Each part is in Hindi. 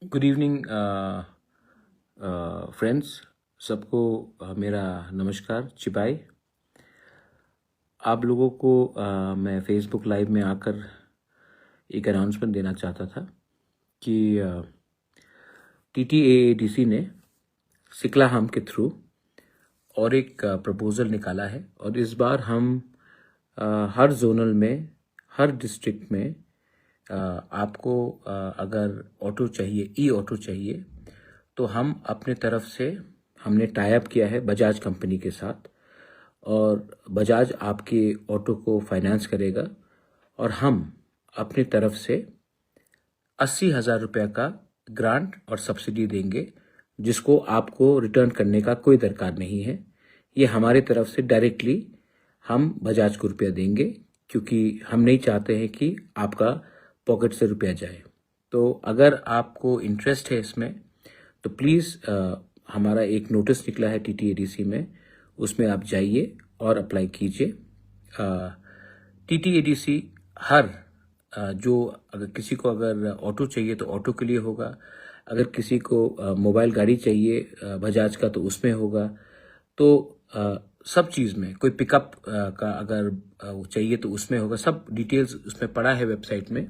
गुड इवनिंग फ्रेंड्स, सबको मेरा नमस्कार चिपाई। आप लोगों को मैं फेसबुक लाइव में आकर एक अनाउंसमेंट देना चाहता था कि TTAADC ने सिकला हम के थ्रू और एक प्रपोज़ल निकाला है और इस बार हम हर जोनल में, हर डिस्ट्रिक्ट में आपको अगर ऑटो चाहिए, ई ऑटो चाहिए, तो हम अपने तरफ से हमने टाई अप किया है बजाज कंपनी के साथ और बजाज आपके ऑटो को फाइनेंस करेगा और हम अपनी तरफ से 80,000 रुपये का ग्रांट और सब्सिडी देंगे, जिसको आपको रिटर्न करने का कोई दरकार नहीं है। ये हमारे तरफ से डायरेक्टली हम बजाज को रुपया देंगे, क्योंकि हम नहीं चाहते हैं कि आपका पॉकेट से रुपया जाए। तो अगर आपको इंटरेस्ट है इसमें तो प्लीज़ हमारा एक नोटिस निकला है TTADC में, उसमें आप जाइए और अप्लाई कीजिए। TTADC हर जो अगर किसी को अगर ऑटो चाहिए तो ऑटो के लिए होगा, अगर किसी को मोबाइल गाड़ी चाहिए बजाज का तो उसमें होगा। तो सब चीज़ में कोई पिकअप का अगर चाहिए तो उसमें होगा। सब डिटेल्स उसमें पड़ा है वेबसाइट में।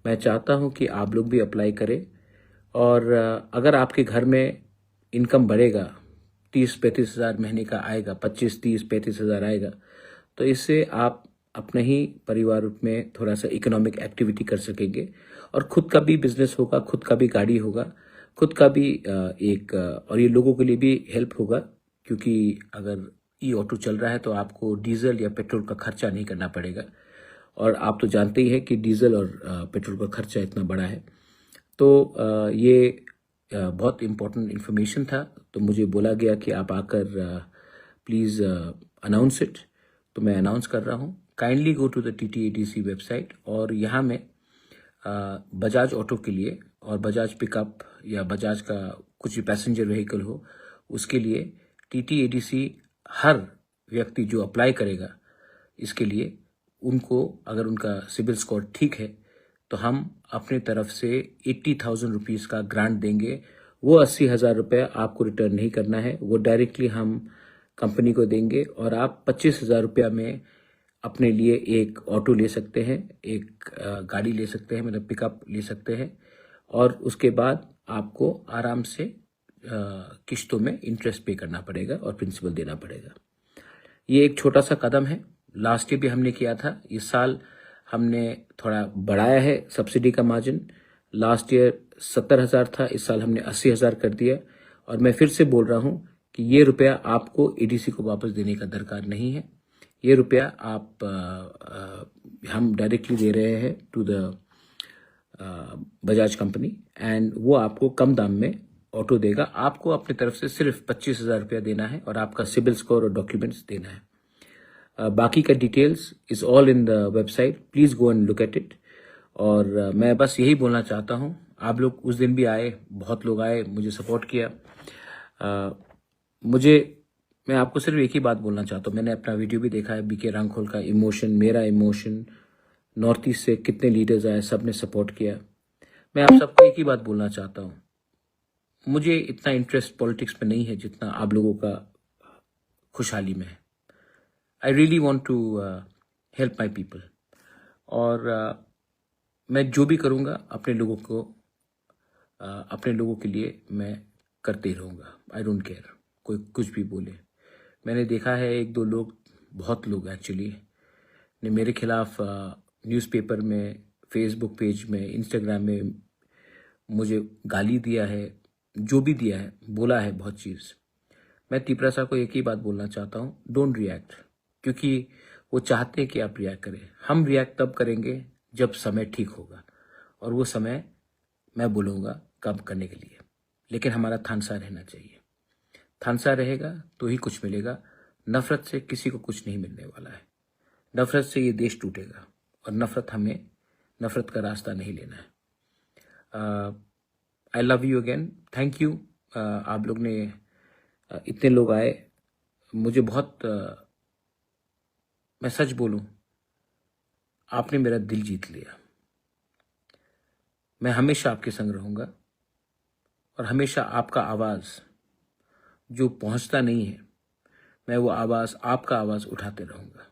मैं चाहता हूं कि आप लोग भी अप्लाई करें और अगर आपके घर में इनकम बढ़ेगा, 30-35 हज़ार महीने का आएगा, 25-30-35 हज़ार आएगा, तो इससे आप अपने ही परिवार में थोड़ा सा इकोनॉमिक एक्टिविटी कर सकेंगे और खुद का भी बिजनेस होगा, खुद का भी गाड़ी होगा, खुद का भी और ये लोगों के लिए भी हेल्प होगा, क्योंकि अगर ई ऑटो चल रहा है तो आपको डीजल या पेट्रोल का खर्चा नहीं करना पड़ेगा और आप तो जानते ही हैं कि डीजल और पेट्रोल का खर्चा इतना बड़ा है। तो ये बहुत इम्पोर्टेंट इन्फॉर्मेशन था, तो मुझे बोला गया कि आप आकर प्लीज़ अनाउंस इट। तो मैं अनाउंस कर रहा हूँ। Kindly go to the TTADC website और यहाँ में बजाज ऑटो के लिए और बजाज पिकअप या बजाज का कुछ भी पैसेंजर व्हीकल हो, उसके लिए TTADC हर व्यक्ति जो अप्लाई करेगा इसके लिए, उनको अगर उनका सिबिल स्कोर ठीक है तो हम अपने तरफ से 80,000 रुपीज़ का ग्रांट देंगे। वो 80,000 रुपये आपको रिटर्न नहीं करना है, वो डायरेक्टली हम कंपनी को देंगे और आप 25,000 रुपया में अपने लिए एक ऑटो ले सकते हैं, एक गाड़ी ले सकते हैं, मतलब पिकअप ले सकते हैं और उसके बाद आपको आराम से किश्तों में इंटरेस्ट पे करना पड़ेगा और प्रिंसिपल देना पड़ेगा। ये एक छोटा सा कदम है। लास्ट ईयर भी हमने किया था, इस साल हमने थोड़ा बढ़ाया है सब्सिडी का मार्जिन। लास्ट ईयर 70,000 था, इस साल हमने 80,000 कर दिया और मैं फिर से बोल रहा हूं कि ये रुपया आपको ADC को वापस देने का दरकार नहीं है। ये रुपया हम डायरेक्टली दे रहे हैं to the Bajaj company and वो आपको कम दाम में ऑटो देगा। आपको अपनी तरफ से सिर्फ 25,000 रुपया देना है और आपका सिबिल स्कोर और डॉक्यूमेंट्स देना है। बाकी का details is all in the website, please go and look at it. और मैं बस यही बोलना चाहता हूँ, आप लोग उस दिन भी आए, बहुत लोग आए, मुझे सपोर्ट किया। मैं आपको सिर्फ एक ही बात बोलना चाहता हूँ। मैंने अपना वीडियो भी देखा है, BK रांगखोल का इमोशन, मेरा इमोशन, नॉर्थ ईस्ट से कितने लीडर्स आए, सब ने सपोर्ट किया। मैं आप सबको एक ही बात बोलना चाहता हूँ, मुझे इतना इंटरेस्ट पॉलिटिक्स में नहीं है जितना आप लोगों का खुशहाली में है। I really want to help my people और मैं जो भी करूँगा अपने लोगों के लिए मैं करते रहूँगा। आई डोंट केयर कोई कुछ भी बोले। मैंने देखा है एक दो लोग, बहुत लोग एक्चुअली, ने मेरे खिलाफ न्यूज़पेपर में, फेसबुक पेज में, इंस्टाग्राम में मुझे गाली दिया है, जो भी दिया है, बोला है बहुत चीज़। मैं तिपरा साहब को एक ही बात बोलना चाहता हूँ, डोंट रिएक्ट, क्योंकि वो चाहते हैं कि आप रिएक्ट करें। हम रिएक्ट तब करेंगे जब समय ठीक होगा और वो समय मैं बोलूँगा कब करने के लिए, लेकिन हमारा थानसा रहना चाहिए। थानसा रहेगा तो ही कुछ मिलेगा। नफरत से किसी को कुछ नहीं मिलने वाला है। नफरत से ये देश टूटेगा और नफरत का रास्ता नहीं लेना है। I love you again, thank you. आप लोग ने इतने लोग आए, मुझे बहुत मैं सच बोलूं, आपने मेरा दिल जीत लिया। मैं हमेशा आपके संग रहूंगा और हमेशा आपका आवाज़ जो पहुंचता नहीं है, मैं वो आवाज़, आपका आवाज़ उठाते रहूँगा।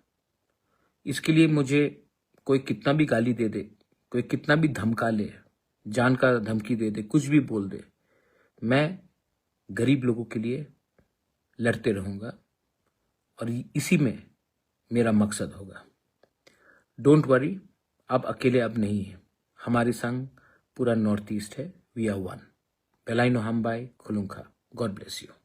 इसके लिए मुझे कोई कितना भी गाली दे दे, कोई कितना भी धमका ले, जान का धमकी दे दे, कुछ भी बोल दे, मैं गरीब लोगों के लिए लड़ते रहूँगा और इसी में मेरा मकसद होगा। डोंट वरी, आप अकेले अब नहीं हैं। हमारे संग पूरा नॉर्थ ईस्ट है। We are one. बेलाइनो हमबाई खुलुंखा। God bless you.